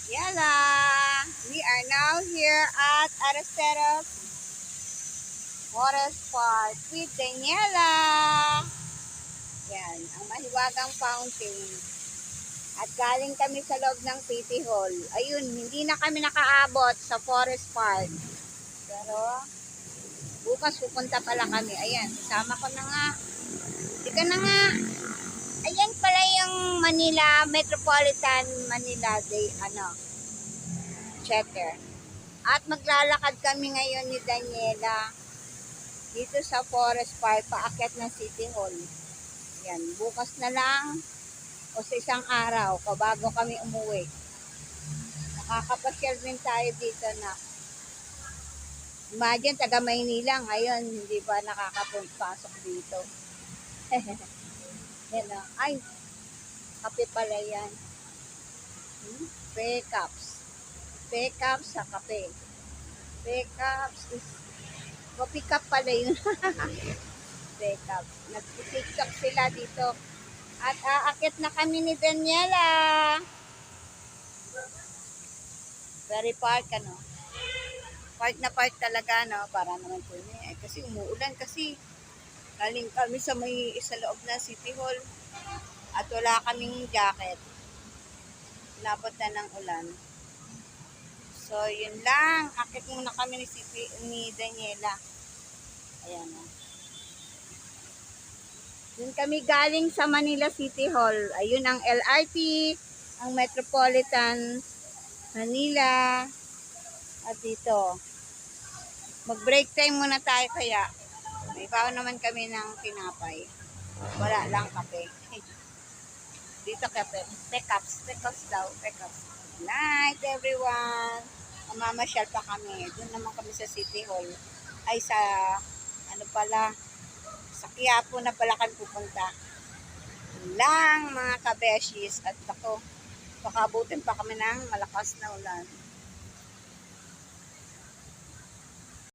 Yala! We are now here at Aresteros Forest Park with Daniela. Yan, ang mahiwagang fountain. At galing kami sa loob ng City Hall. Ayun, hindi na kami nakaabot sa Forest Park. Pero, bukas pupunta pala kami. Ayan, kasama ko na nga. Ika na nga. Ayan pala yung Manila, Metropolitan Manila Day, Checker. At maglalakad kami ngayon ni Daniela dito sa Forest Park, paakyat ng City Hall. Yan, bukas na lang o sa isang araw, bago kami umuwi. Nakakapasyal din tayo dito na. Imagine, taga Maynila ngayon, hindi ba nakakapasok dito? Yan na. Ay, kape pala yan. Pre-cups. Pre-cups sa kape. Pre-cups is coffee cup pala yun. Pre-cups. Nag-tiktok sila dito. At aakit na kami ni Daniela. Very park, Park na park talaga, para naman po niya. Kasi umuulan kasi. Galing kami sa loob na City Hall. At wala kaming jacket. Inabot na ng ulan. So, yun lang. Akit muna kami ni Daniela. Ayan o. Yun kami galing sa Manila City Hall. Ayun ang LRT, ang Metropolitan Manila. At dito. Mag-break time muna tayo kaya. May baon naman kami ng tinapay. Wala lang kape. Dito kape. Pekups daw. Pekups. Good night everyone. Mamamasyal pa kami. Doon naman kami sa City Hall. Ay sa, sa Quiapo na pala kami pupunta. Lang mga kabeshis. At ako, pakabutin pa kami ng malakas na ulan.